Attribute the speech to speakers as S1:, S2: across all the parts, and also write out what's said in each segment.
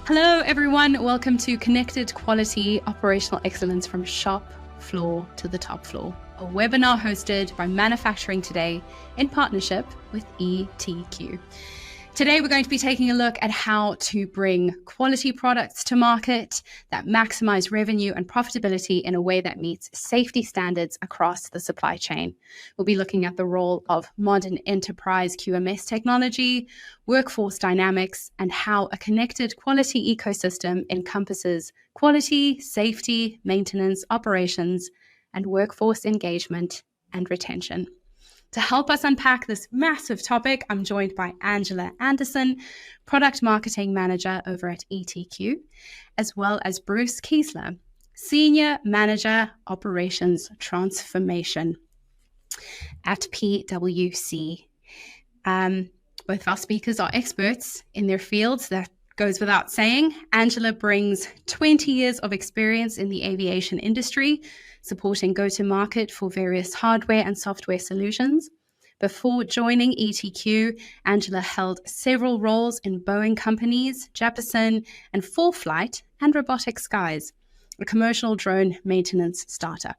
S1: Hello, everyone. Welcome to Connected Quality Operational Excellence from Shop Floor to the Top Floor, a webinar hosted by Manufacturing Today in partnership with ETQ. Today, we're going to be taking a look at how to bring quality products to market that maximize revenue and profitability in a way that meets safety standards across the supply chain. We'll be looking at the role of modern enterprise QMS technology, workforce dynamics, and how a connected quality ecosystem encompasses quality, safety, maintenance, operations, and workforce engagement and retention. To help us unpack this massive topic, I'm joined by Angela Anderson, Product Marketing Manager over at ETQ, as well as Bruce Keisler, Senior Manager Operations Transformation at PwC. Both of our speakers are experts in their fields. That goes without saying. Angela brings 20 years of experience in the aviation industry, supporting go-to-market for various hardware and software solutions. Before joining ETQ, Angela held several roles in Boeing companies, Jeppesen, and 4Flight and Robotic Skies, a commercial drone maintenance startup.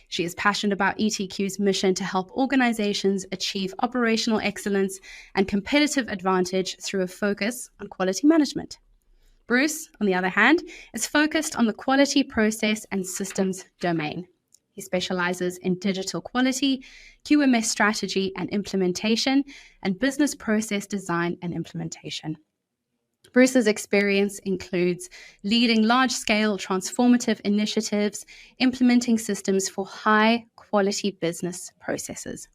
S1: She is passionate about ETQ's mission to help organizations achieve operational excellence and competitive advantage through a focus on quality management. Bruce, on the other hand, is focused on the quality process and systems domain. He specializes in digital quality, QMS strategy and implementation, and business process design and implementation. Bruce's experience includes leading large-scale transformative initiatives, implementing systems for high-quality business processes.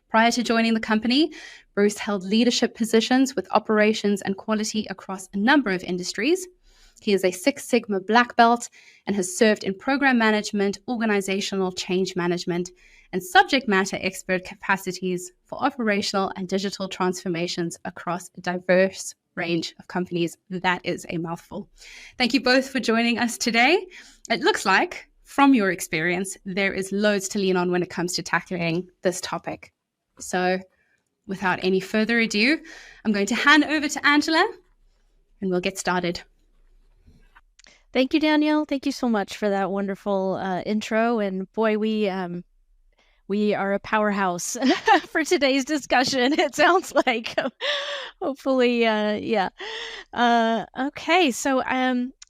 S1: Prior to joining the company, Bruce held leadership positions with operations and quality across a number of industries. He is a Six Sigma Black Belt and has served in program management, organizational change management, and subject matter expert capacities for operational and digital transformations across a diverse range of companies. That is a mouthful. Thank you both for joining us today. It looks like, from your experience, there is loads to lean on when it comes to tackling this topic. So without any further ado, I'm going to hand over to Angela and we'll get started.
S2: Thank you, Danielle. Thank you so much for that wonderful intro. And boy, we are a powerhouse for today's discussion. It sounds like, hopefully, yeah. Okay, so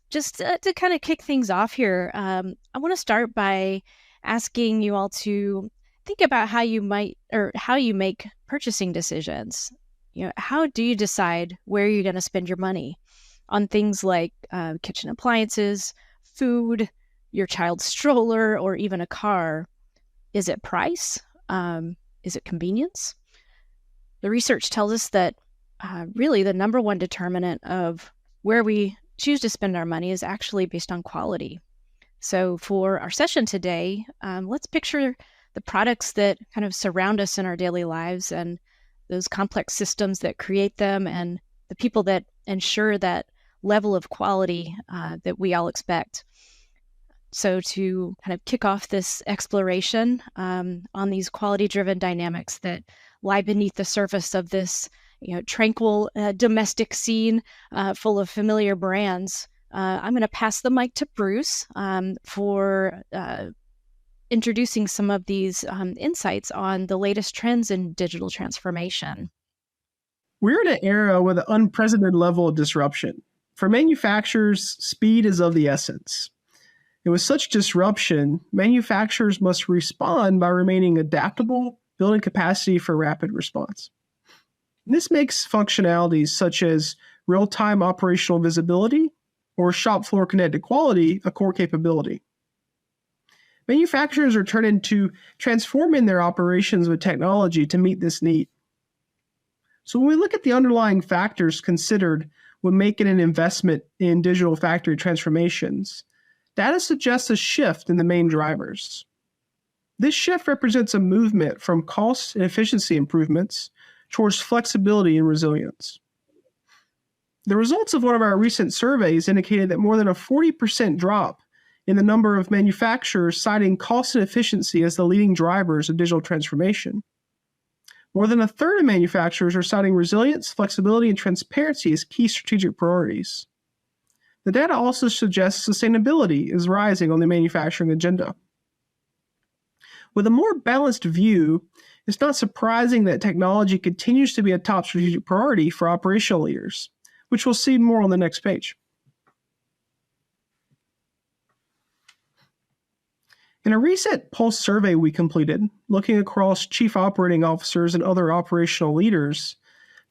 S2: just to kind of kick things off here, I want to start by asking you all to think about how you make purchasing decisions. How do you decide where you're going to spend your money on things like kitchen appliances, food, your child's stroller, or even a car? Is it price? Is it convenience? The research tells us that really the number one determinant of where we choose to spend our money is actually based on quality. So for our session today, let's picture the products that kind of surround us in our daily lives and those complex systems that create them and the people that ensure that level of quality that we all expect. So to kind of kick off this exploration on these quality-driven dynamics that lie beneath the surface of this tranquil domestic scene full of familiar brands, I'm going to pass the mic to Bruce for introducing some of these insights on the latest trends in digital transformation.
S3: We're in an era with an unprecedented level of disruption. For manufacturers, speed is of the essence. And with such disruption, manufacturers must respond by remaining adaptable, building capacity for rapid response. And this makes functionalities such as real-time operational visibility or shop floor connected quality a core capability. Manufacturers are turning to transforming their operations with technology to meet this need. So when we look at the underlying factors considered when making an investment in digital factory transformations, data suggests a shift in the main drivers. This shift represents a movement from cost and efficiency improvements towards flexibility and resilience. The results of one of our recent surveys indicated that more than a 40% drop in the number of manufacturers citing cost and efficiency as the leading drivers of digital transformation. More than a third of manufacturers are citing resilience, flexibility, and transparency as key strategic priorities. The data also suggests sustainability is rising on the manufacturing agenda. With a more balanced view, it's not surprising that technology continues to be a top strategic priority for operational leaders, which we'll see more on the next page. In a recent pulse survey we completed, looking across chief operating officers and other operational leaders,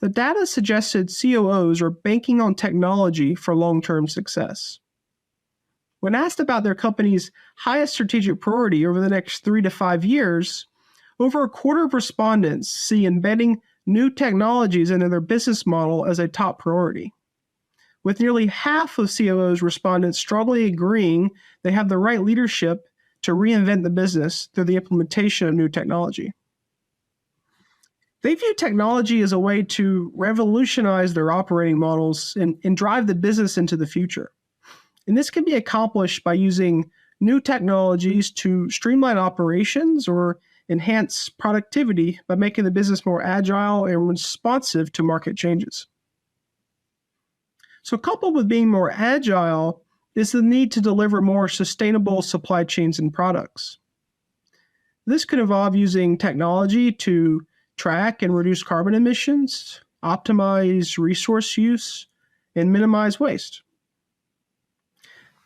S3: the data suggested COOs are banking on technology for long-term success. When asked about their company's highest strategic priority over the next 3 to 5 years, over a quarter of respondents see embedding new technologies into their business model as a top priority, with nearly half of COOs respondents strongly agreeing they have the right leadership to reinvent the business through the implementation of new technology. They view technology as a way to revolutionize their operating models and drive the business into the future. And this can be accomplished by using new technologies to streamline operations or enhance productivity by making the business more agile and responsive to market changes. So coupled with being more agile is the need to deliver more sustainable supply chains and products. This could involve using technology to track and reduce carbon emissions, optimize resource use, and minimize waste.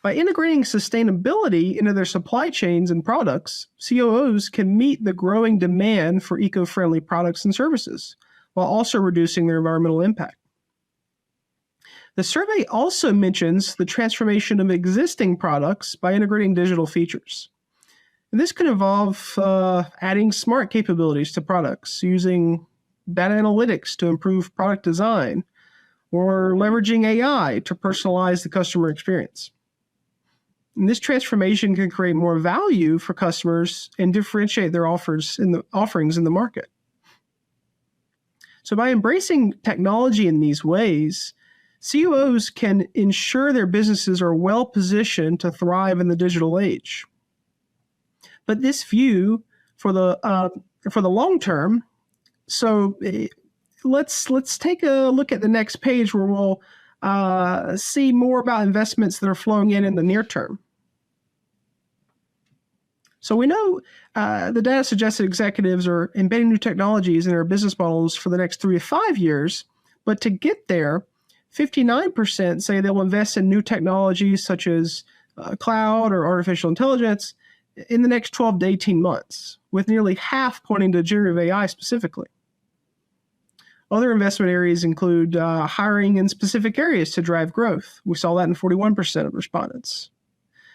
S3: By integrating sustainability into their supply chains and products, COOs can meet the growing demand for eco-friendly products and services, while also reducing their environmental impact. The survey also mentions the transformation of existing products by integrating digital features. And this could involve adding smart capabilities to products, using data analytics to improve product design, or leveraging AI to personalize the customer experience. And this transformation can create more value for customers and differentiate their offerings in the market. So by embracing technology in these ways, COOs can ensure their businesses are well positioned to thrive in the digital age. But this view for the long term. So let's take a look at the next page where we'll see more about investments that are flowing in the near term. So we know the data suggests that executives are embedding new technologies in their business models for the next 3 to 5 years. But to get there, 59% say they'll invest in new technologies such as cloud or artificial intelligence in the next 12 to 18 months, with nearly half pointing to generative AI specifically. Other investment areas include hiring in specific areas to drive growth. We saw that in 41% of respondents.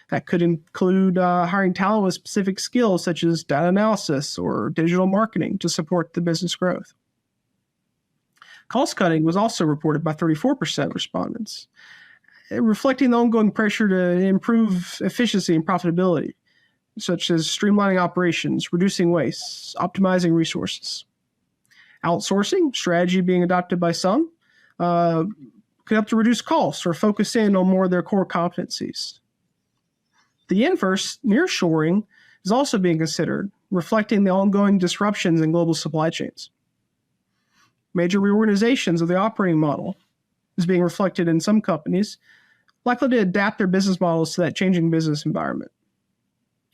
S3: That could include hiring talent with specific skills such as data analysis or digital marketing to support the business growth. Cost cutting was also reported by 34% of respondents, reflecting the ongoing pressure to improve efficiency and profitability, such as streamlining operations, reducing waste, optimizing resources. Outsourcing strategy being adopted by some could help to reduce costs or focus in on more of their core competencies. The inverse, nearshoring, is also being considered, reflecting the ongoing disruptions in global supply chains. Major reorganizations of the operating model is being reflected in some companies, likely to adapt their business models to that changing business environment.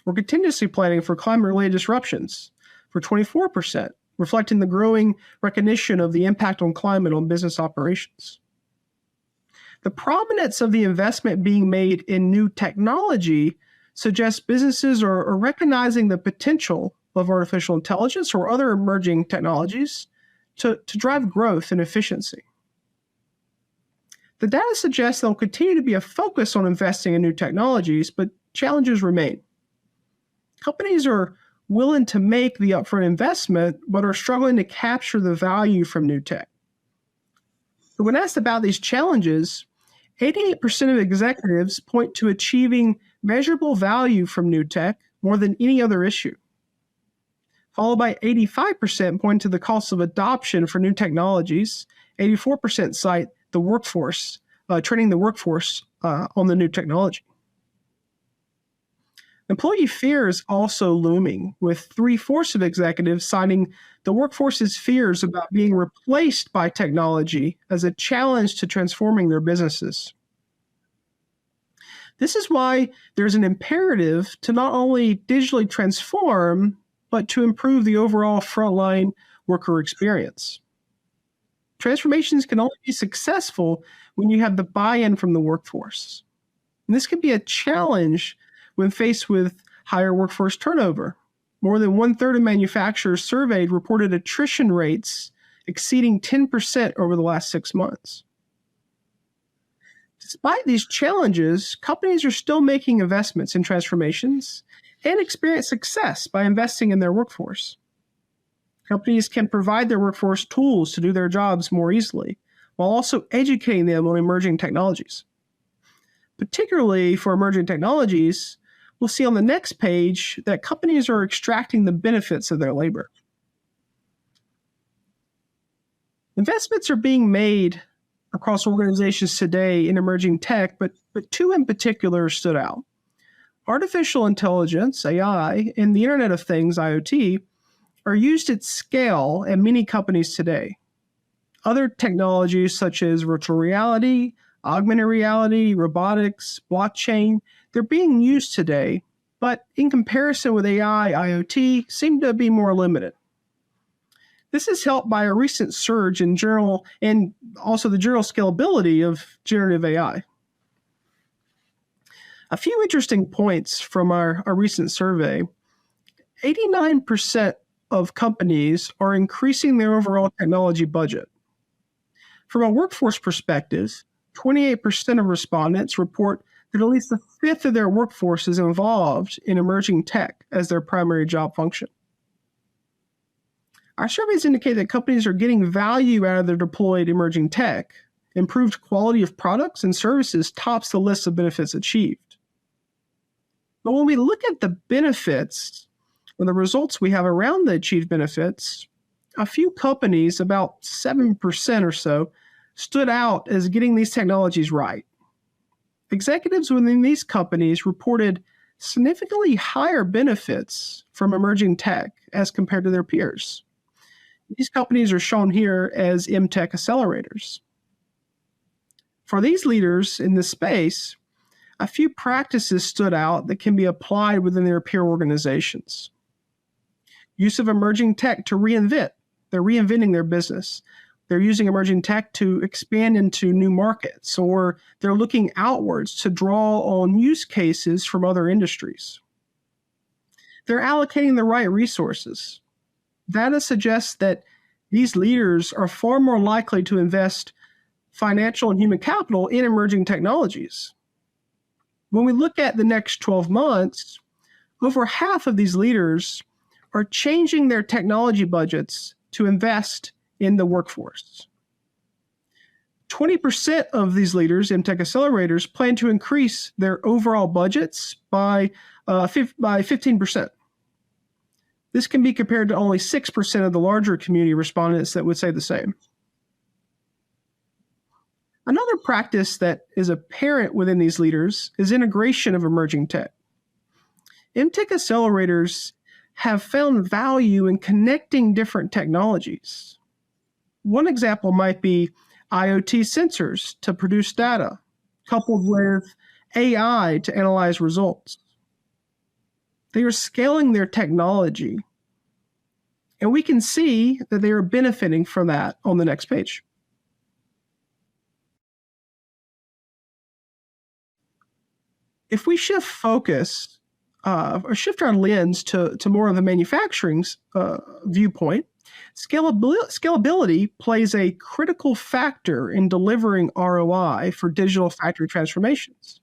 S3: We're continuously planning for climate-related disruptions for 24%, reflecting the growing recognition of the impact on climate on business operations. The prominence of the investment being made in new technology suggests businesses are recognizing the potential of artificial intelligence or other emerging technologies to drive growth and efficiency. The data suggests there will continue to be a focus on investing in new technologies, but challenges remain. Companies are willing to make the upfront investment, but are struggling to capture the value from new tech. But when asked about these challenges, 88% of executives point to achieving measurable value from new tech more than any other issue, followed by 85% point to the cost of adoption for new technologies. 84% cite the workforce, training the workforce on the new technology. Employee fear is also looming, with 3/4 of executives citing the workforce's fears about being replaced by technology as a challenge to transforming their businesses. This is why there's an imperative to not only digitally transform, but to improve the overall frontline worker experience. Transformations can only be successful when you have the buy-in from the workforce. And this can be a challenge when faced with higher workforce turnover. More than 1/3 of manufacturers surveyed reported attrition rates exceeding 10% over the last 6 months. Despite these challenges, companies are still making investments in transformations and experience success by investing in their workforce. Companies can provide their workforce tools to do their jobs more easily, while also educating them on emerging technologies. Particularly for emerging technologies, we'll see on the next page that companies are extracting the benefits of their labor. Investments are being made across organizations today in emerging tech, but two in particular stood out. Artificial intelligence, AI, and the Internet of Things, IoT, are used at scale at many companies today. Other technologies such as virtual reality, augmented reality, robotics, blockchain, they're being used today, but in comparison with AI, IoT seem to be more limited. This is helped by a recent surge in general and also the general scalability of generative AI. A few interesting points from our recent survey. 89% of companies are increasing their overall technology budget. From a workforce perspective, 28% of respondents report that at least a fifth of their workforce is involved in emerging tech as their primary job function. Our surveys indicate that companies are getting value out of their deployed emerging tech. Improved quality of products and services tops the list of benefits achieved. But when we look at the benefits or the results we have around the achieved benefits, a few companies, about 7% or so, stood out as getting these technologies right. Executives within these companies reported significantly higher benefits from emerging tech as compared to their peers. These companies are shown here as MTech accelerators. For these leaders in this space, a few practices stood out that can be applied within their peer organizations. Use of emerging tech to reinvent. They're reinventing their business. They're using emerging tech to expand into new markets, or they're looking outwards to draw on use cases from other industries. They're allocating the right resources. Data suggests that these leaders are far more likely to invest financial and human capital in emerging technologies. When we look at the next 12 months, over half of these leaders are changing their technology budgets to invest in the workforce. 20% of these leaders, MTech accelerators, plan to increase their overall budgets by 15%. This can be compared to only 6% of the larger community respondents that would say the same. Another practice that is apparent within these leaders is integration of emerging tech. MTech accelerators have found value in connecting different technologies. One example might be IoT sensors to produce data, coupled with AI to analyze results. They are scaling their technology, and we can see that they are benefiting from that on the next page. If we shift focus or shift our lens to more of the manufacturing viewpoint, scalability plays a critical factor in delivering ROI for digital factory transformations.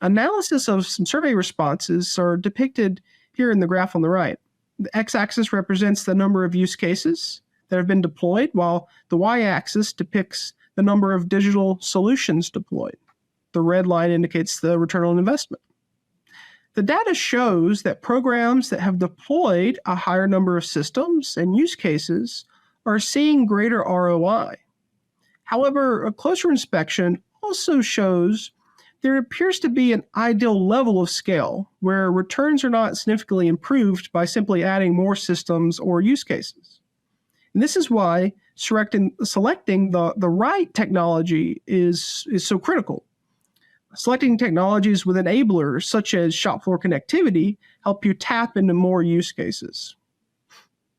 S3: Analysis of some survey responses are depicted here in the graph on the right. The x-axis represents the number of use cases that have been deployed, while the y-axis depicts the number of digital solutions deployed. The red line indicates the return on investment. The data shows that programs that have deployed a higher number of systems and use cases are seeing greater ROI. However, a closer inspection also shows there appears to be an ideal level of scale where returns are not significantly improved by simply adding more systems or use cases. And this is why selecting the right technology is so critical. Selecting technologies with enablers such as shop floor connectivity help you tap into more use cases.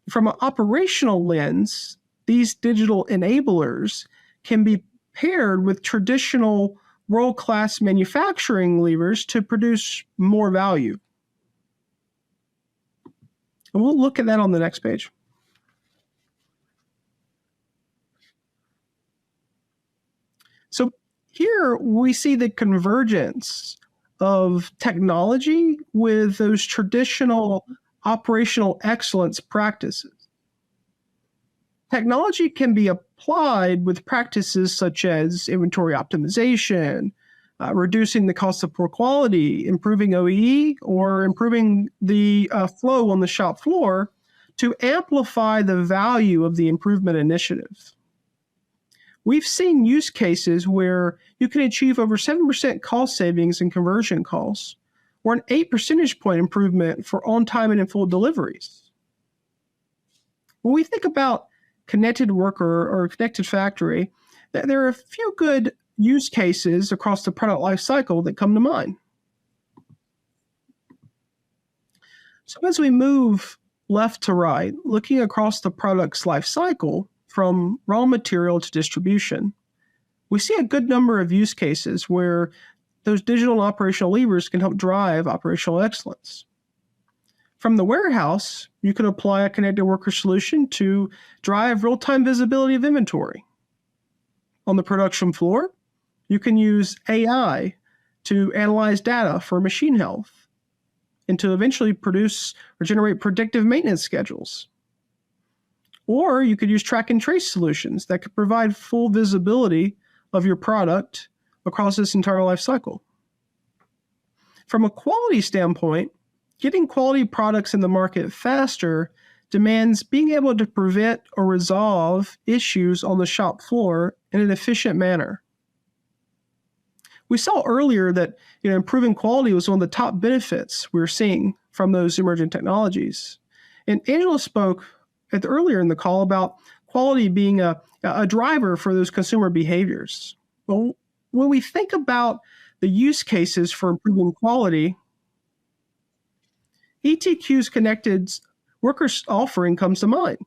S3: From an operational lens, these digital enablers can be paired with traditional world-class manufacturing levers to produce more value. And we'll look at that on the next page. So here we see the convergence of technology with those traditional operational excellence practices. Technology can be applied with practices such as inventory optimization, reducing the cost of poor quality, improving OEE, or improving the flow on the shop floor to amplify the value of the improvement initiative. We've seen use cases where you can achieve over 7% cost savings in conversion costs, or an 8 percentage point improvement for on-time and in full deliveries. When we think about connected worker or connected factory, there are a few good use cases across the product life cycle that come to mind. So as we move left to right, looking across the product's life cycle, from raw material to distribution, we see a good number of use cases where those digital and operational levers can help drive operational excellence. From the warehouse, you can apply a connected worker solution to drive real-time visibility of inventory. On the production floor, you can use AI to analyze data for machine health and to eventually produce or generate predictive maintenance schedules. Or you could use track and trace solutions that could provide full visibility of your product across this entire life cycle. From a quality standpoint, getting quality products in the market faster demands being able to prevent or resolve issues on the shop floor in an efficient manner. We saw earlier that improving quality was one of the top benefits we were seeing from those emerging technologies. And Angela spoke earlier in the call about quality being a driver for those consumer behaviors. Well, when we think about the use cases for improving quality, ETQ's connected workers offering comes to mind.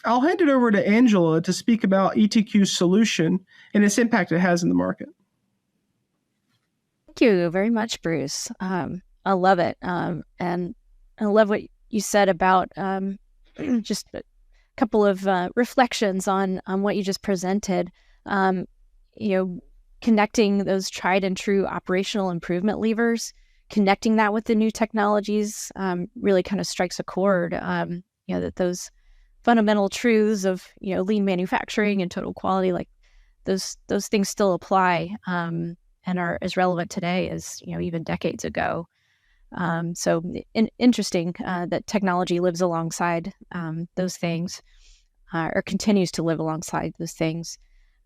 S3: I'll hand it over to Angela to speak about ETQ's solution and its impact it has in the market.
S2: Thank you very much, Bruce. I love it. And I love what you said about just a couple of reflections on what you just presented. Connecting those tried and true operational improvement levers, connecting that with the new technologies really kind of strikes a chord. That those fundamental truths of lean manufacturing and total quality, like those things still apply and are as relevant today as even decades ago. So interesting that technology lives alongside those things, or continues to live alongside those things.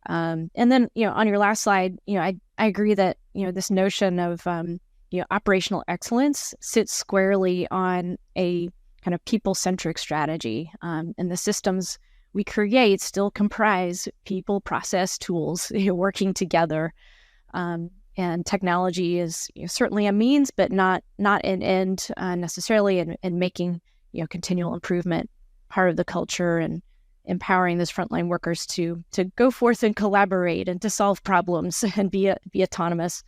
S2: And then, on your last slide, I agree that, this notion of, operational excellence sits squarely on a kind of people-centric strategy. And the systems we create still comprise people, process, tools, working together. And technology is certainly a means, but not an end necessarily, and making continual improvement part of the culture and empowering those frontline workers to go forth and collaborate and to solve problems and be autonomous.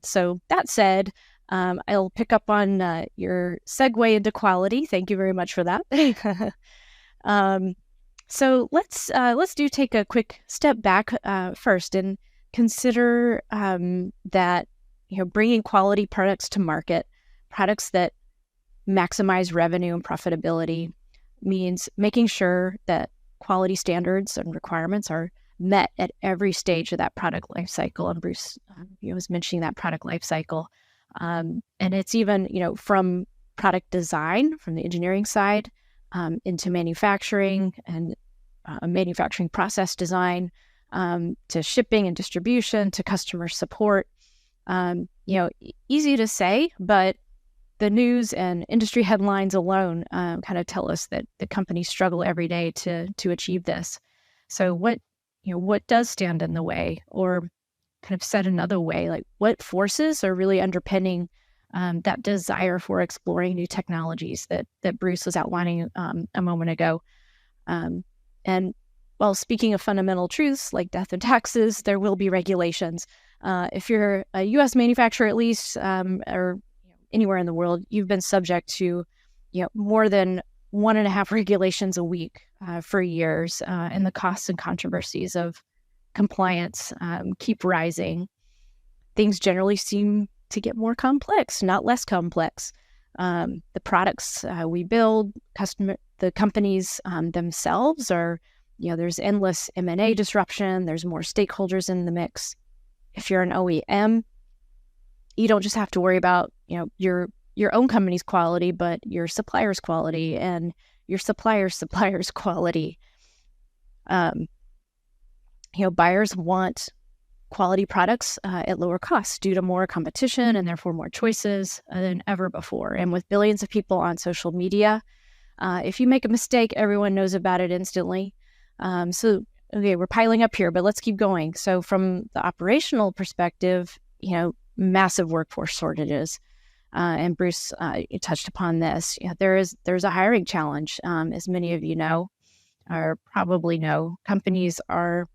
S2: So that said, I'll pick up on your segue into quality. Thank you very much for that. So let's take a quick step back first and consider that bringing quality products to market, products that maximize revenue and profitability, means making sure that quality standards and requirements are met at every stage of that product life cycle. And Bruce was mentioning that product life cycle. And it's even, from product design, from the engineering side, into manufacturing and manufacturing process design, to shipping and distribution, to customer support. Easy to say, but the news and industry headlines alone kind of tell us that the companies struggle every day to achieve this. So what does stand in the way, or kind of said another way, like what forces are really underpinning that desire for exploring new technologies that Bruce was outlining a moment ago. And while speaking of fundamental truths like death and taxes, there will be regulations. If you're a U.S. manufacturer, at least, or anywhere in the world, you've been subject to, more than 1.5 regulations a week for years, and the costs and controversies of compliance keep rising. Things generally seem to get more complex, not less complex. The products we build, the companies themselves are, there's endless M&A disruption. There's more stakeholders in the mix. If you're an OEM, you don't just have to worry about, your own company's quality, but your supplier's quality and your supplier's quality. Buyers want quality products at lower costs due to more competition and therefore more choices than ever before. And with billions of people on social media, if you make a mistake, everyone knows about it instantly. Okay, we're piling up here, but let's keep going. So from the operational perspective, massive workforce shortages. And Bruce, you touched upon this. There's a hiring challenge, as many of you know, or probably know. Companies are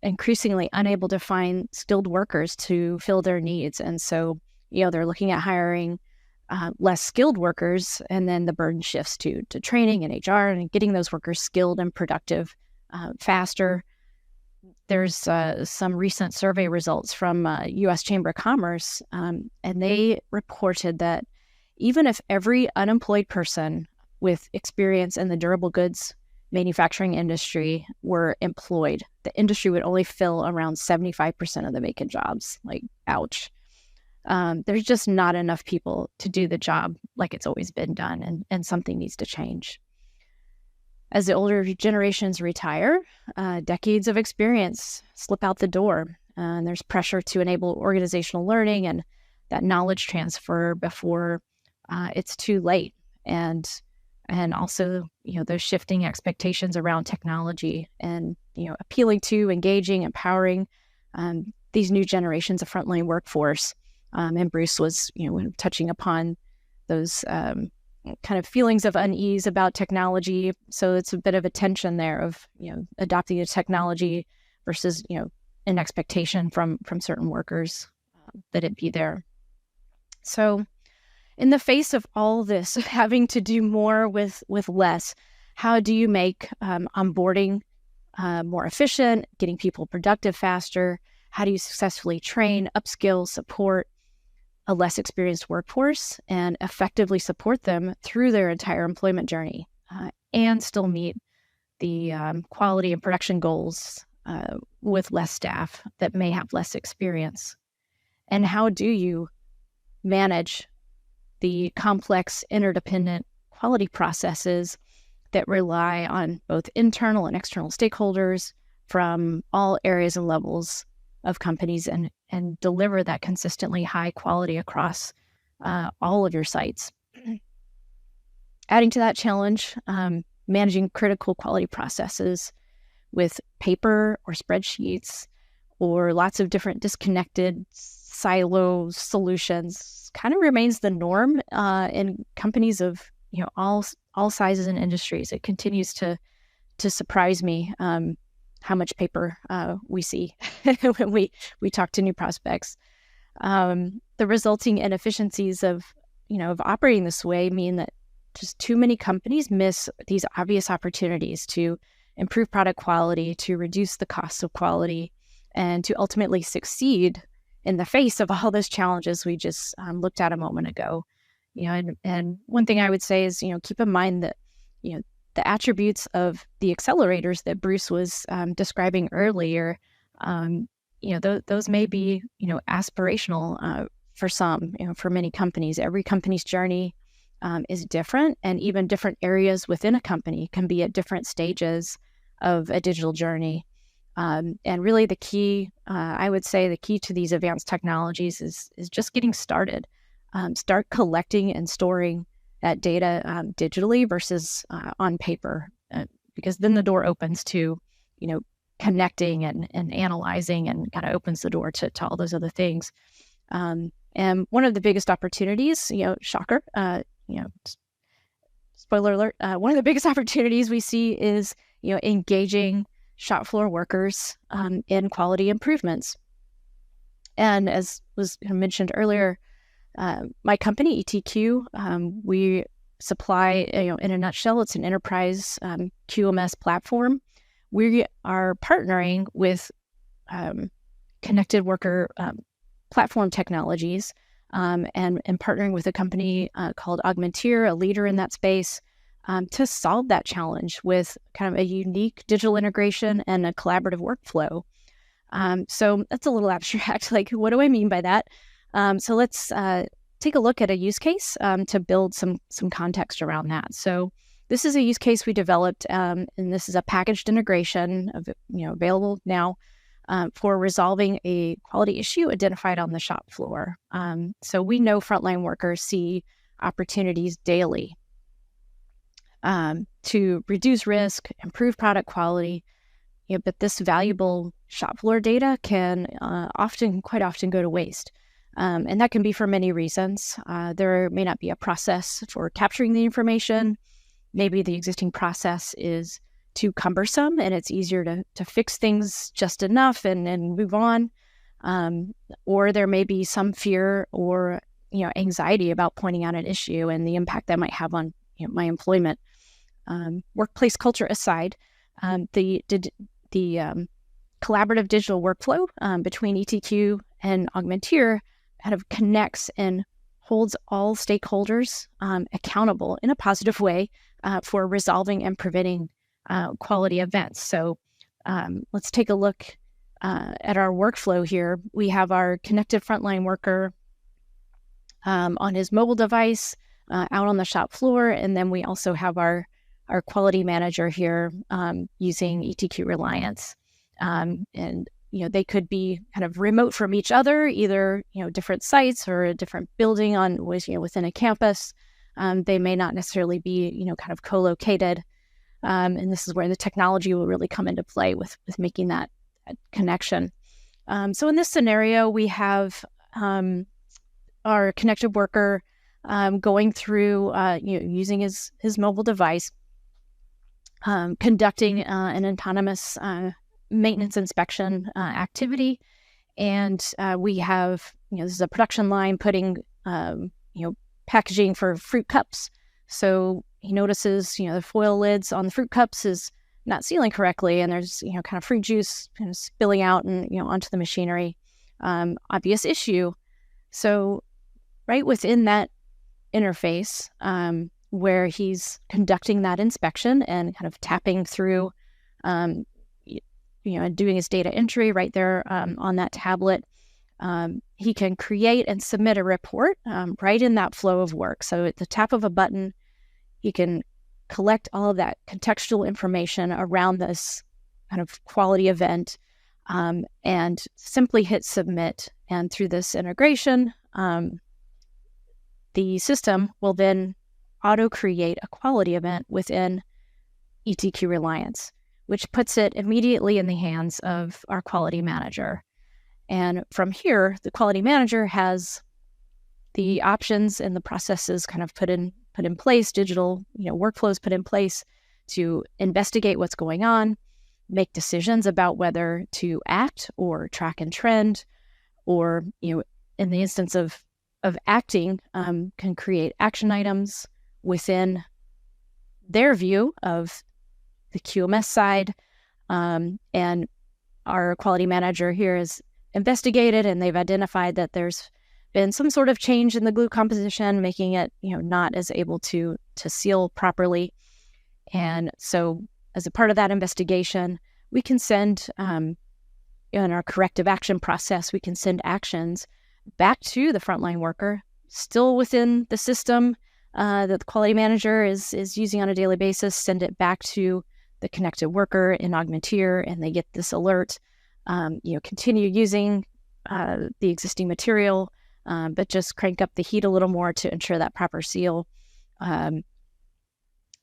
S2: increasingly unable to find skilled workers to fill their needs. And so, they're looking at hiring less skilled workers, and then the burden shifts to training and HR and getting those workers skilled and productive faster. There's some recent survey results from U.S. Chamber of Commerce, and they reported that even if every unemployed person with experience in the durable goods manufacturing industry were employed, the industry would only fill around 75% of the vacant jobs. Like, ouch. There's just not enough people to do the job like it's always been done, and something needs to change. As the older generations retire, decades of experience slip out the door, and there's pressure to enable organizational learning and that knowledge transfer before it's too late. And also, those shifting expectations around technology and, appealing to, engaging, empowering these new generations of frontline workforce. And Bruce was, touching upon those kind of feelings of unease about technology. So it's a bit of a tension there of, adopting a technology versus, an expectation from certain workers that it be there. So in the face of all this, having to do more with less, how do you make onboarding more efficient, getting people productive faster? How do you successfully train, upskill, support a less experienced workforce and effectively support them through their entire employment journey and still meet the quality and production goals with less staff that may have less experience? And how do you manage the complex, interdependent quality processes that rely on both internal and external stakeholders from all areas and levels of companies and deliver that consistently high quality across all of your sites? Adding to that challenge, managing critical quality processes with paper or spreadsheets or lots of different disconnected silo solutions kind of remains the norm in companies of all sizes and industries. It continues to surprise me how much paper we see when we talk to new prospects. The resulting inefficiencies of operating this way mean that just too many companies miss these obvious opportunities to improve product quality, to reduce the cost of quality, and to ultimately succeed in the face of all those challenges we just looked at a moment ago. And one thing I would say is, keep in mind that, the attributes of the accelerators that Bruce was describing earlier, those may be, aspirational for some, for many companies. Every company's journey is different, and even different areas within a company can be at different stages of a digital journey. And really the key, I would say the key to these advanced technologies is just getting started. Start collecting and storing that data digitally versus on paper, because then the door opens to, connecting and analyzing, and kind of opens the door to all those other things. And one of the biggest opportunities, shocker, spoiler alert, one of the biggest opportunities we see is, engaging shop floor workers in quality improvements. And as was mentioned earlier, my company, ETQ, we supply, in a nutshell, it's an enterprise QMS platform. We are partnering with connected worker platform technologies and partnering with a company called Augmenteer, a leader in that space, to solve that challenge with kind of a unique digital integration and a collaborative workflow. So that's a little abstract. Like, what do I mean by that? So let's take a look at a use case to build some context around that. So this is a use case we developed, and this is a packaged integration of, available now for resolving a quality issue identified on the shop floor. So we know frontline workers see opportunities daily to reduce risk, improve product quality, but this valuable shop floor data can quite often go to waste. And that can be for many reasons. There may not be a process for capturing the information. Maybe the existing process is too cumbersome and it's easier to fix things just enough and move on. Or there may be some fear or anxiety about pointing out an issue and the impact that might have on my employment. Workplace culture aside, the collaborative digital workflow between ETQ and Augmenteer kind of connects and holds all stakeholders accountable in a positive way for resolving and preventing quality events. So let's take a look at our workflow here. We have our connected frontline worker on his mobile device out on the shop floor, and then we also have our quality manager here using ETQ Reliance. And they could be kind of remote from each other, either different sites or a different building within a campus. They may not necessarily be kind of co-located, and this is where the technology will really come into play with making that connection. So in this scenario, we have our connected worker going through using his mobile device, conducting an autonomous maintenance inspection activity. And we have, this is a production line putting, packaging for fruit cups. So he notices, the foil lids on the fruit cups is not sealing correctly. And there's, kind of fruit juice kind of spilling out and, onto the machinery. Obvious issue. So right within that interface, where he's conducting that inspection and kind of tapping through, doing his data entry right there on that tablet, he can create and submit a report right in that flow of work. So at the tap of a button, he can collect all of that contextual information around this kind of quality event and simply hit submit. And through this integration, the system will then auto-create a quality event within ETQ Reliance, which puts it immediately in the hands of our quality manager. And from here, the quality manager has the options and the processes kind of put in place, digital workflows put in place to investigate what's going on, make decisions about whether to act or track and trend, or in the instance of acting, can create action items within their view of the QMS side. And our quality manager here has investigated, and they've identified that there's been some sort of change in the glue composition, making it not as able to seal properly. And so as a part of that investigation, we can send in our corrective action process, we can send actions back to the frontline worker, still within the system that the quality manager is using on a daily basis, send it back to the connected worker in Augmenteer, and they get this alert, continue using the existing material, but just crank up the heat a little more to ensure that proper seal. And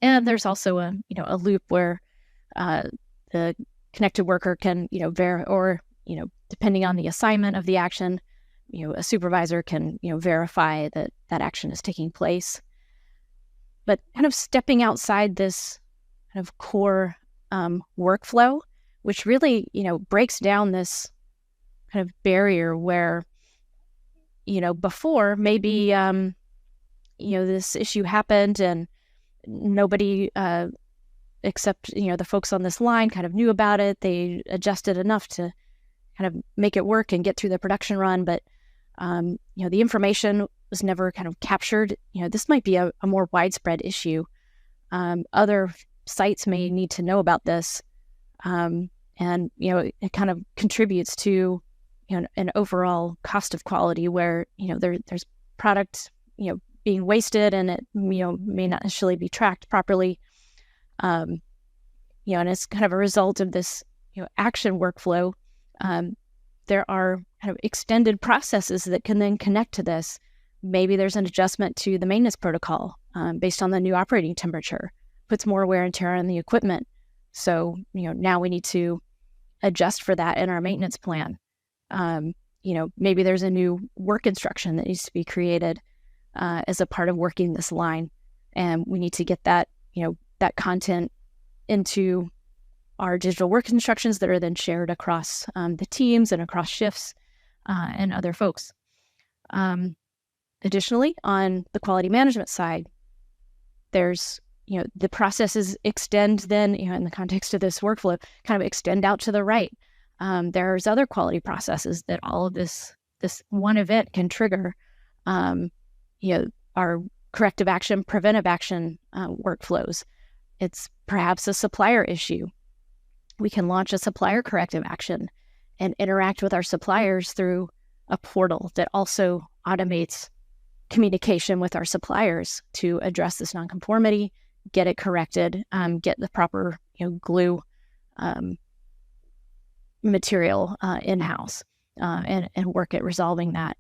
S2: there's also a loop where the connected worker can, depending on the assignment of the action, a supervisor can, verify that that action is taking place. But kind of stepping outside this kind of core workflow, which really, breaks down this kind of barrier where, before maybe, this issue happened and nobody except, the folks on this line kind of knew about it. They adjusted enough to kind of make it work and get through the production run. But, the information was never kind of captured. This might be a more widespread issue. Other sites may need to know about this. And, it kind of contributes to, an overall cost of quality where, there's product, being wasted and it, may not necessarily be tracked properly. And it's kind of a result of this, action workflow. There are kind of extended processes that can then connect to this. Maybe there's an adjustment to the maintenance protocol based on the new operating temperature, puts more wear and tear on the equipment. So, now we need to adjust for that in our maintenance plan. Maybe there's a new work instruction that needs to be created as a part of working this line. And we need to get that, that content into our digital work instructions that are then shared across the teams and across shifts and other folks. Additionally, on the quality management side, there's, the processes extend then, in the context of this workflow, kind of extend out to the right. There's other quality processes that all of this one event can trigger, our corrective action, preventive action workflows. It's perhaps a supplier issue. We can launch a supplier corrective action and interact with our suppliers through a portal that also automates communication with our suppliers to address this nonconformity, get it corrected, get the proper glue material in-house, and work at resolving that.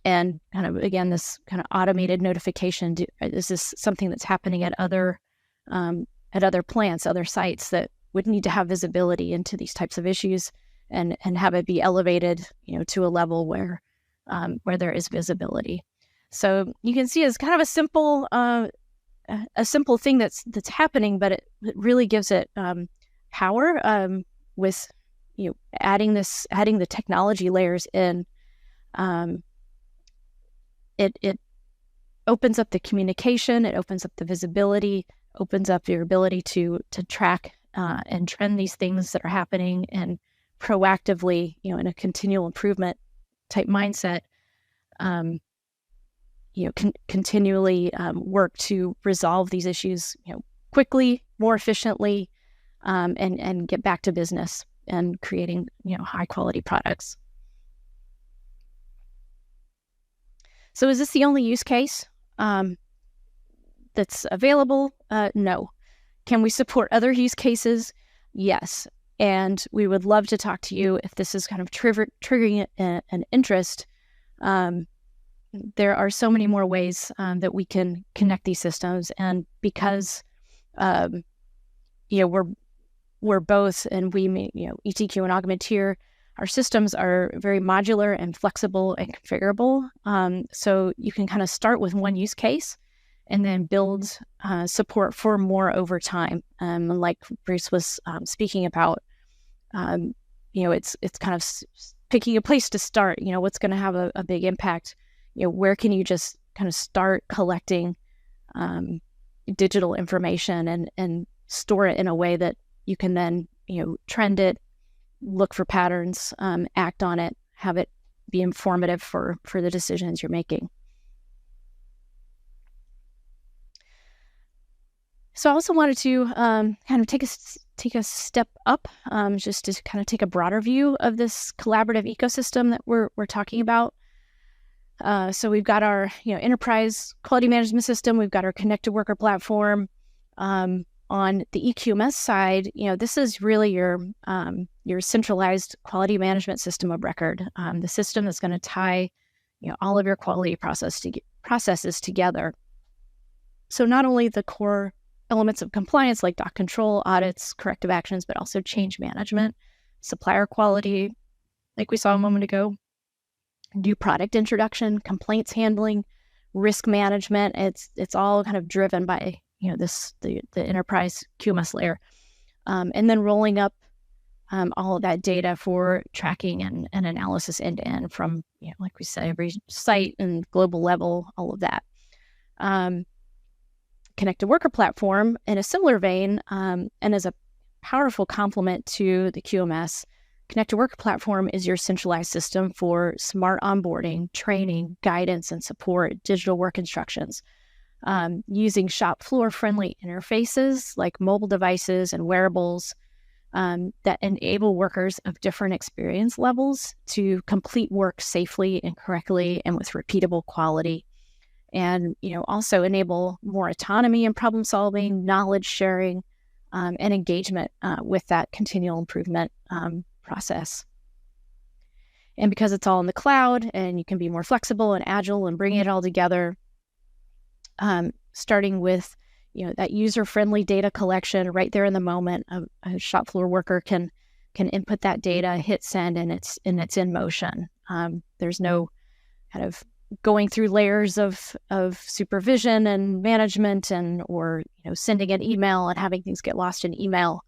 S2: And kind of, again, this kind of automated notification, is this something that's happening at other plants, other sites that would need to have visibility into these types of issues and have it be elevated, to a level where there is visibility. So you can see it's kind of a simple thing that's happening, but it really gives it power with adding the technology layers in. It opens up the communication, it opens up the visibility, opens up your ability to track and trend these things that are happening, and proactively, in a continual improvement type mindset, continually work to resolve these issues, quickly, more efficiently, and get back to business and creating, high quality products. So is this the only use case that's available? No. Can we support other use cases? Yes. And we would love to talk to you if this is kind of triggering an interest. There are so many more ways that we can connect these systems. And because, we're both, and we, ETQ and Augmenteer, our systems are very modular and flexible and configurable. So you can kind of start with one use case and then build support for more over time. Like Bruce was speaking about, it's kind of picking a place to start, what's going to have a big impact. Where can you just kind of start collecting digital information and store it in a way that you can then, trend it, look for patterns, act on it, have it be informative for the decisions you're making. So I also wanted to kind of take a step up, just to kind of take a broader view of this collaborative ecosystem that we're talking about. So we've got our enterprise quality management system. We've got our connected worker platform. On the EQMS side, this is really your centralized quality management system of record, the system that's going to tie all of your quality processes together. So not only the core elements of compliance like doc control, audits, corrective actions, but also change management, supplier quality, like we saw a moment ago, new product introduction, complaints handling, risk management. It's all kind of driven by the enterprise QMS layer, and then rolling up all of that data for tracking and analysis end to end from like we said, every site and global level, all of that. Connected Worker platform in a similar vein, and as a powerful complement to the QMS, Connected Worker platform is your centralized system for smart onboarding, training, guidance, and support, digital work instructions, using shop floor friendly interfaces like mobile devices and wearables that enable workers of different experience levels to complete work safely and correctly and with repeatable quality. And also enable more autonomy in problem solving, knowledge sharing, and engagement with that continual improvement process. And because it's all in the cloud and you can be more flexible and agile and bring it all together, starting with that user-friendly data collection right there in the moment. A shop floor worker can input that data, hit send, and it's in motion. There's no kind of going through layers of supervision and management or sending an email and having things get lost in email,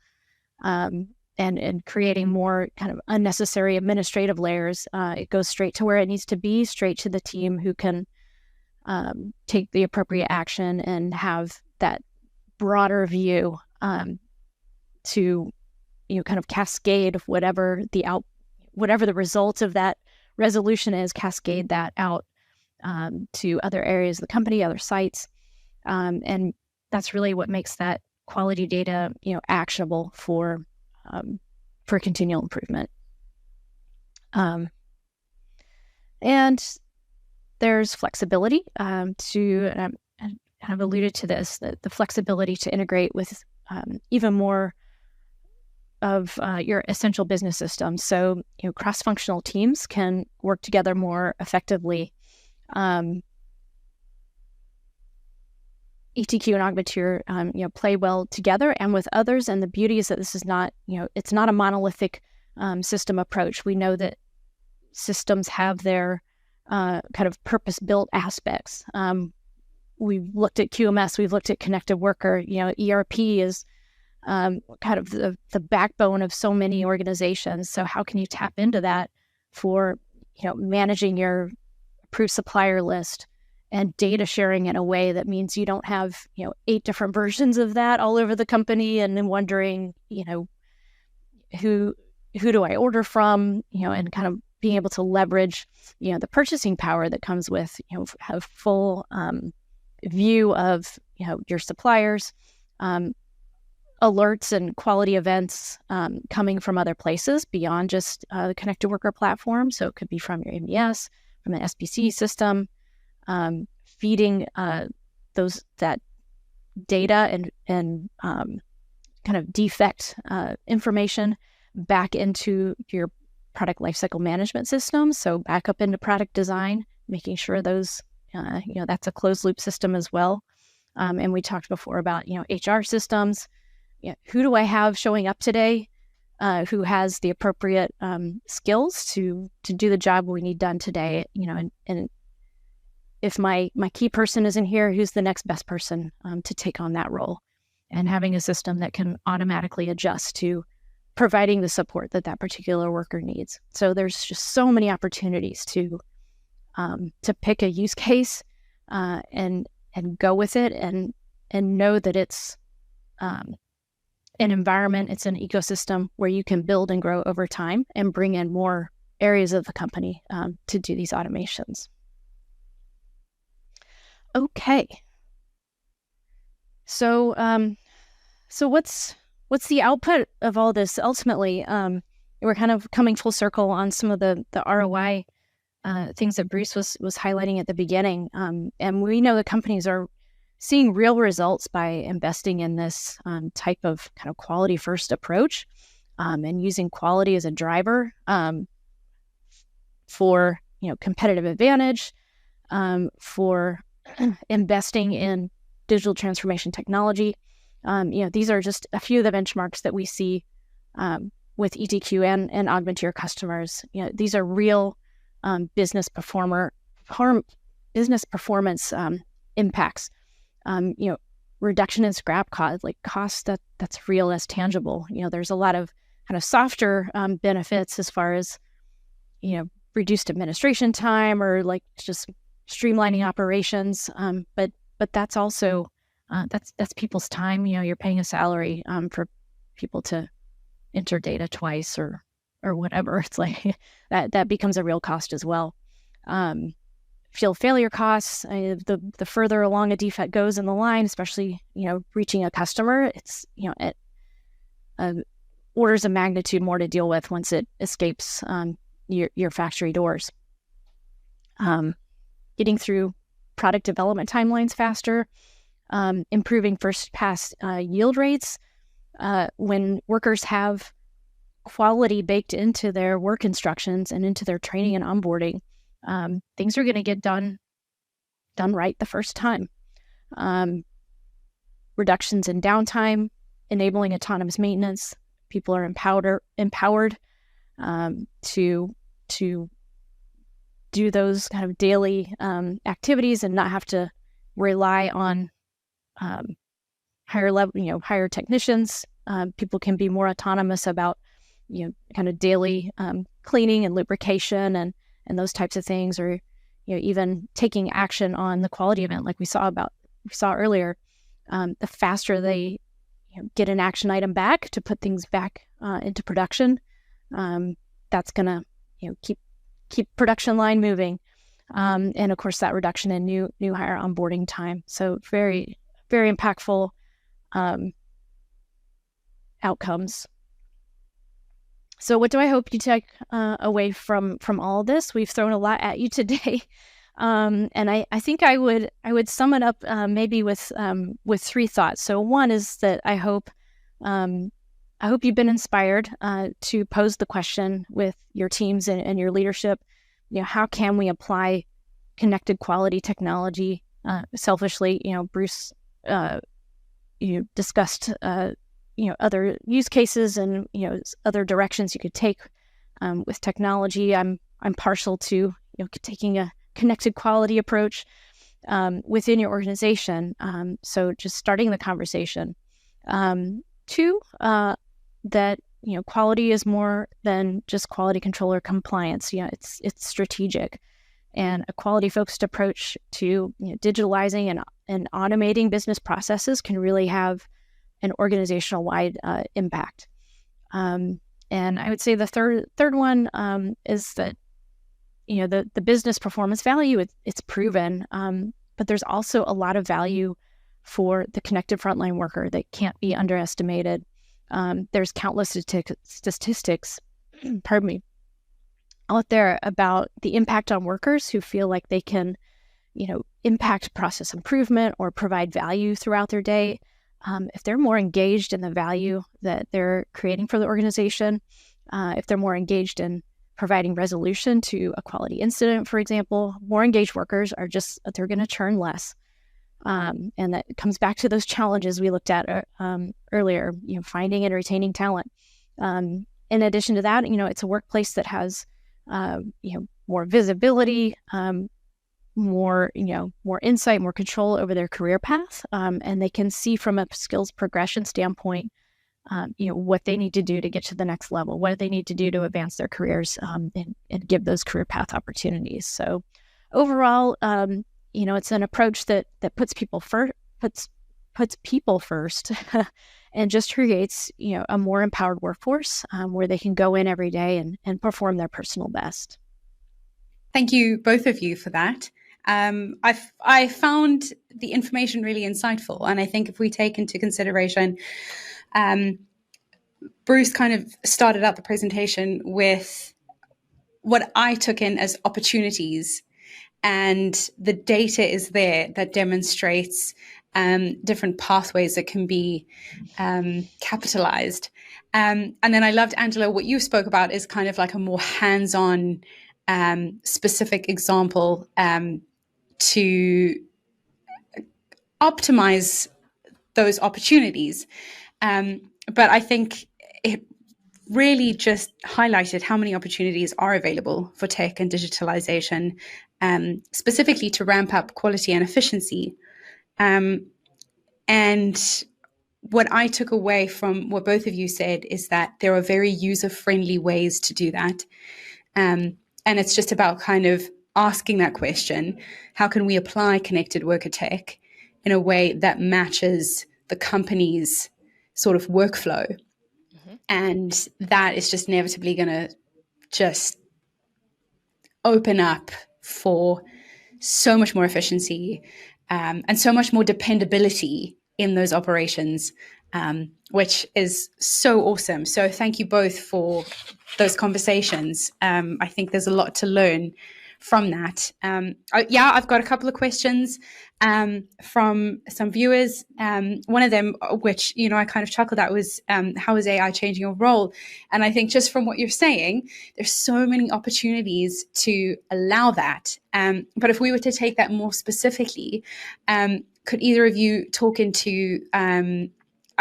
S2: and creating more kind of unnecessary administrative layers. It goes straight to where it needs to be, straight to the team who can take the appropriate action and have that broader view to kind of cascade whatever the result of that resolution is, cascade that out to other areas of the company, other sites, and that's really what makes that quality data actionable for continual improvement. And there's flexibility to kind of alluded to this, the flexibility to integrate with even more of your essential business systems. So, cross-functional teams can work together more effectively. ETQ and Augmenture, play well together and with others. And the beauty is that this is not, it's not a monolithic system approach. We know that systems have their kind of purpose-built aspects. We've looked at QMS, we've looked at Connected Worker. ERP is kind of the backbone of so many organizations. So how can you tap into that for, managing your approved supplier list and data sharing in a way that means you don't have, 8 different versions of that all over the company and then wondering, who do I order from, and kind of being able to leverage, the purchasing power that comes with, have full view of, your suppliers, alerts and quality events coming from other places beyond just the Connected Worker platform. So it could be from your MES, from an SPC system, feeding that data and kind of defect information back into your product lifecycle management system. So back up into product design, making sure those, that's a closed loop system as well. And we talked before about, HR systems. Who do I have showing up today who has the appropriate skills to do the job we need done today? And if my key person isn't here, who's the next best person to take on that role? And having a system that can automatically adjust to providing the support that particular worker needs. So there's just so many opportunities to pick a use case and go with it and know that it's an environment, it's an ecosystem where you can build and grow over time and bring in more areas of the company to do these automations. Okay. So what's the output of all this ultimately? We're kind of coming full circle on some of the ROI things that Bruce was highlighting at the beginning. And we know that companies are seeing real results by investing in this type of kind of quality first approach and using quality as a driver for competitive advantage, for investing in digital transformation technology, These are just a few of the benchmarks that we see with ETQ and Augmenteer customers. These are real business performance impacts. Reduction in scrap cost, like cost that's real, that's tangible. There's a lot of kind of softer benefits as far as reduced administration time or like just streamlining operations. But that's also that's people's time. You're paying a salary for people to enter data twice or whatever. It's like that becomes a real cost as well. Field failure costs, the further along a defect goes in the line, especially reaching a customer, it's at orders of magnitude more to deal with once it escapes your factory doors. Getting through product development timelines faster, improving first pass yield rates. When workers have quality baked into their work instructions and into their training and onboarding, things are going to get done right the first time. Reductions in downtime, enabling autonomous maintenance. People are empowered to do those kind of daily activities and not have to rely on higher technicians. People can be more autonomous about kind of daily cleaning and lubrication and those types of things, or even taking action on the quality event like we saw earlier. The faster they get an action item back to put things back into production, that's gonna keep production line moving, and of course that reduction in new hire onboarding time. So very, very impactful outcomes. So what do I hope you take away from all of this? We've thrown a lot at you today, and I think I would sum it up maybe with 3 thoughts. So one is that I hope you've been inspired to pose the question with your teams and your leadership. How can we apply connected quality technology selfishly? Bruce, you discussed other use cases and other directions you could take with technology. I'm partial to taking a connected quality approach within your organization. So just starting the conversation. 2, that quality is more than just quality control or compliance. It's strategic, and a quality focused approach to digitalizing and automating business processes can really have an organizational wide impact. And I would say the third one is that the business performance value, it's proven, but there's also a lot of value for the connected frontline worker that can't be underestimated. There's countless statistics pardon me, out there about the impact on workers who feel like they can impact process improvement or provide value throughout their day. If they're more engaged in the value that they're creating for the organization, if they're more engaged in providing resolution to a quality incident, for example, more engaged workers they're going to churn less. And that comes back to those challenges we looked at earlier, finding and retaining talent. In addition to that, it's a workplace that has, more visibility, more insight, more control over their career path, and they can see from a skills progression standpoint, what they need to do to get to the next level, what they need to do to advance their careers, and give those career path opportunities. So overall, it's an approach that puts people first, and just creates a more empowered workforce where they can go in every day and perform their personal best.
S1: Thank you, both of you, for that. I found the information really insightful, and I think if we take into consideration, Bruce kind of started out the presentation with what I took in as opportunities, and the data is there that demonstrates different pathways that can be capitalized. And then I loved, Angela, what you spoke about is kind of like a more hands-on specific example to optimize those opportunities. But I think it really just highlighted how many opportunities are available for tech and digitalization, specifically to ramp up quality and efficiency. And what I took away from what both of you said is that there are very user-friendly ways to do that. And it's just about kind of asking that question, how can we apply connected worker tech in a way that matches the company's sort of workflow? Mm-hmm. And that is just inevitably going to just open up for so much more efficiency and so much more dependability in those operations, which is so awesome. So thank you both for those conversations. I think there's a lot to learn from that. I've got a couple of questions from some viewers. One of them, which, I kind of chuckled at, was how is AI changing your role? And I think just from what you're saying, there's so many opportunities to allow that. But if we were to take that more specifically, could either of you talk into, I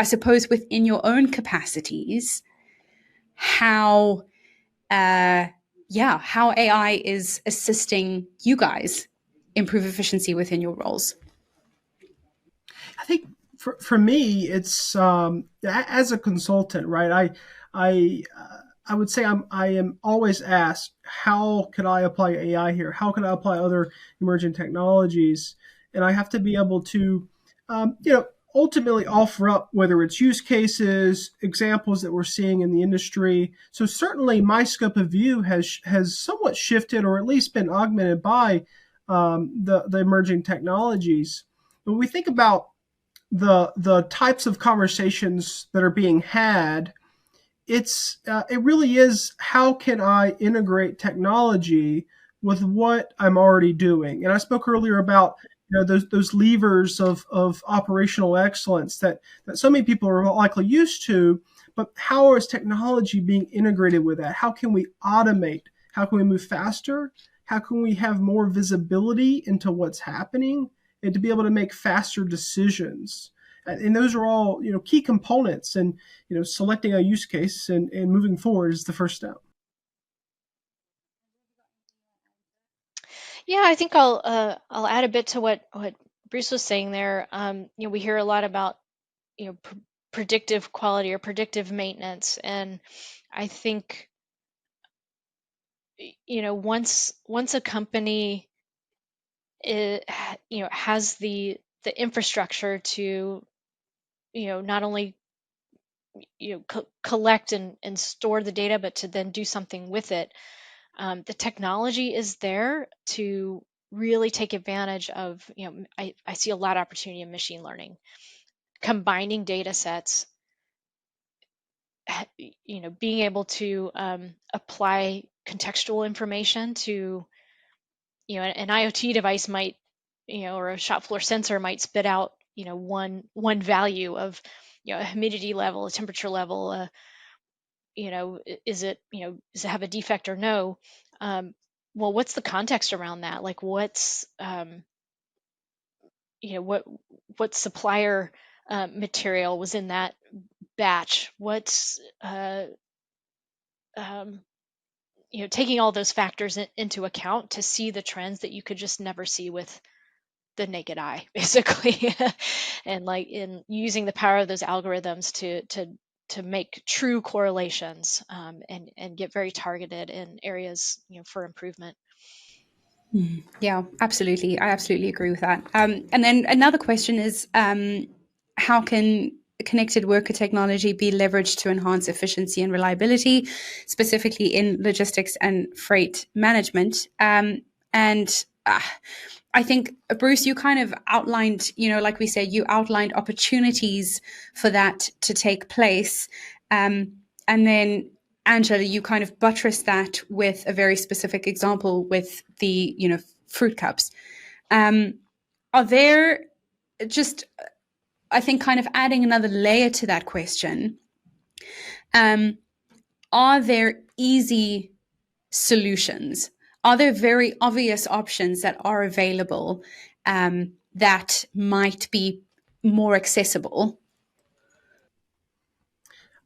S1: suppose, within your own capacities, how AI is assisting you guys improve efficiency within your roles?
S3: I think for me, it's as a consultant, right? I would say I am always asked, how could I apply AI here? How can I apply other emerging technologies? And I have to be able to, ultimately offer up whether it's use cases, examples that we're seeing in the industry. So certainly my scope of view has somewhat shifted, or at least been augmented by the emerging technologies. When we think about the types of conversations that are being had, it really is, how can I integrate technology with what I'm already doing? And I spoke earlier about those levers of operational excellence that so many people are likely used to, but how is technology being integrated with that? How can we automate? How can we move faster? How can we have more visibility into what's happening and to be able to make faster decisions? And those are all key components. And selecting a use case and moving forward is the first step.
S2: Yeah, I think I'll add a bit to what Bruce was saying there. We hear a lot about predictive quality or predictive maintenance, and I think once a company has the infrastructure to not only collect and store the data, but to then do something with it. The technology is there to really take advantage of, I see a lot of opportunity in machine learning, combining data sets, being able to apply contextual information to, an IoT device might, or a shop floor sensor might spit out, one value of, a humidity level, a temperature level, does it have a defect or no? Well, what's the context around that? Like, what's what supplier material was in that batch? What's taking all those factors into account to see the trends that you could just never see with the naked eye, basically. And like in using the power of those algorithms to make true correlations, and get very targeted in areas for improvement.
S1: Yeah, absolutely. I absolutely agree with that. And then another question is, how can connected worker technology be leveraged to enhance efficiency and reliability, specifically in logistics and freight management? And I think, Bruce, you kind of outlined, like we said, you outlined opportunities for that to take place. And then, Angela, you kind of buttressed that with a very specific example with the, fruit cups. Are there just, I think, kind of adding another layer to that question, are there easy solutions? Are there very obvious options that are available that might be more accessible?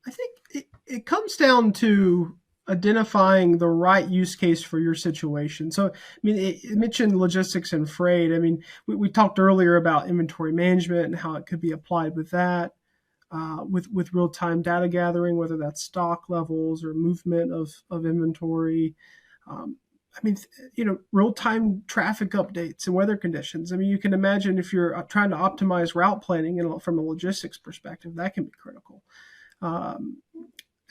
S3: I think it comes down to identifying the right use case for your situation. So, I mean, it mentioned logistics and freight. I mean, we talked earlier about inventory management and how it could be applied with that, with real-time data gathering, whether that's stock levels or movement of inventory. I mean, real-time traffic updates and weather conditions. I mean, you can imagine if you're trying to optimize route planning from a logistics perspective, that can be critical.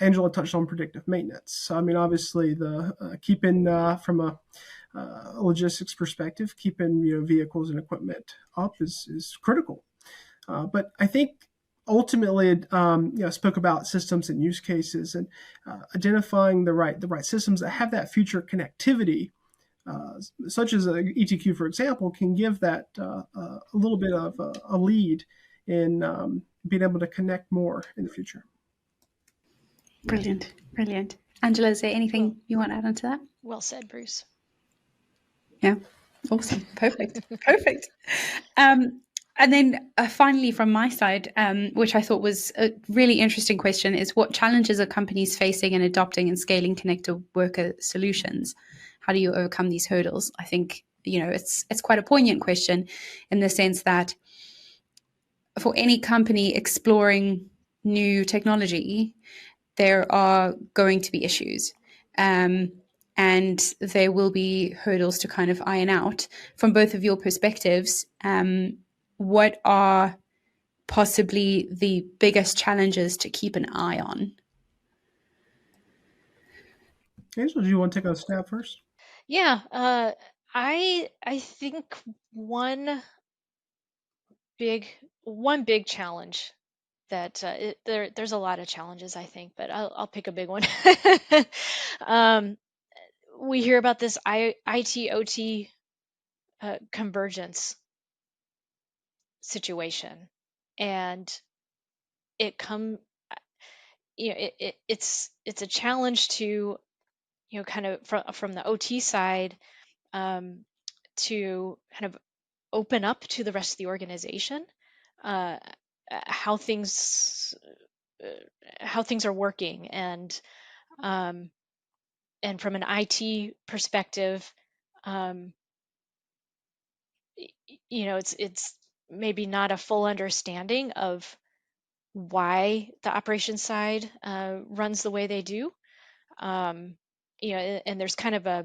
S3: Angela touched on predictive maintenance. I mean, obviously, the keeping from a logistics perspective, keeping vehicles and equipment up is critical. But I think ultimately, spoke about systems and use cases, and identifying the right systems that have that future connectivity, such as ETQ, for example, can give that a little bit of a lead in being able to connect more in the future.
S1: Brilliant. Angela, is there anything you want to add on to that?
S2: Well said, Bruce.
S1: Yeah, awesome. Perfect. And then finally, from my side, which I thought was a really interesting question, is what challenges are companies facing in adopting and scaling connected worker solutions? How do you overcome these hurdles? I think, it's quite a poignant question in the sense that for any company exploring new technology, there are going to be issues. And there will be hurdles to kind of iron out. From both of your perspectives, what are possibly the biggest challenges to keep an eye on?
S3: Angela, do you want to take a stab first?
S2: Yeah, I think one big challenge that there's a lot of challenges, I think, but I'll pick a big one. We hear about this IT OT convergence situation, and it's a challenge to kind of from the OT side, to kind of open up to the rest of the organization, uh, how things are working, and from an IT perspective, it's maybe not a full understanding of why the operations side runs the way they do. And there's kind of a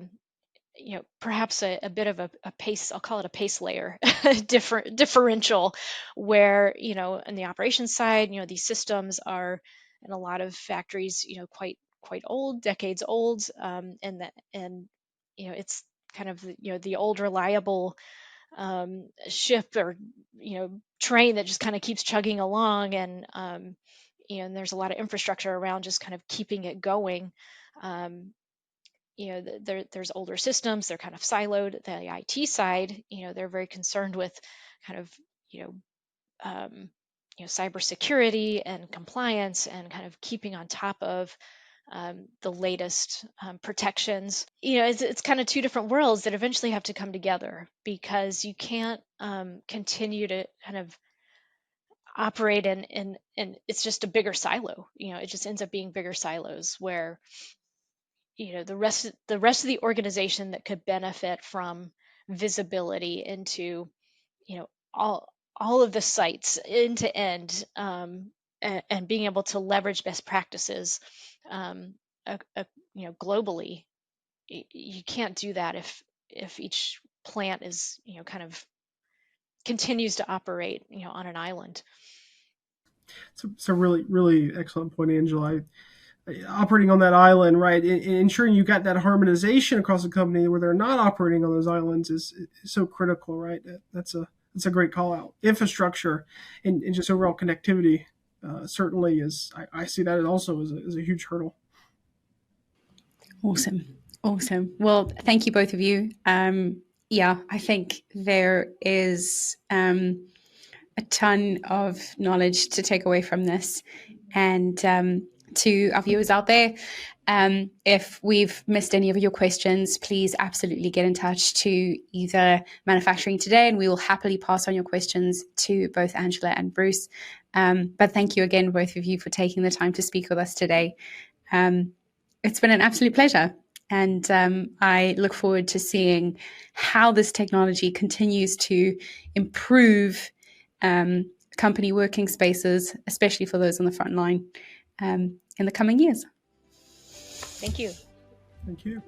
S2: perhaps a bit of a pace, I'll call it a pace layer differential, where in the operations side, these systems are in a lot of factories quite old, decades old, and it's kind of the old reliable ship, or train that just kind of keeps chugging along, and there's a lot of infrastructure around just kind of keeping it going. There's older systems, they're kind of siloed. The IT side, they're very concerned with kind of cybersecurity and compliance, and kind of keeping on top of the latest protections. It's kind of two different worlds that eventually have to come together, because you can't continue to kind of operate in it's just a bigger silo. It just ends up being bigger silos, where the rest of the organization that could benefit from visibility into all of the sites end to end, and being able to leverage best practices, globally. You can't do that if each plant is kind of continues to operate on an island.
S3: It's a really, really excellent point, Angela. Operating on that island, right, and ensuring you got that harmonization across the company where they're not operating on those islands is so critical, right? That's a great call out. Infrastructure and just overall connectivity certainly is. I see that also as a huge hurdle.
S1: Awesome. Well, thank you, both of you. I think there is a ton of knowledge to take away from this, and to our viewers out there. If we've missed any of your questions, please absolutely get in touch to either Manufacturing Today, and we will happily pass on your questions to both Angela and Bruce. But thank you again, both of you, for taking the time to speak with us today. It's been an absolute pleasure. And I look forward to seeing how this technology continues to improve company working spaces, especially for those on the front line, in the coming years.
S2: Thank you.
S3: Thank you.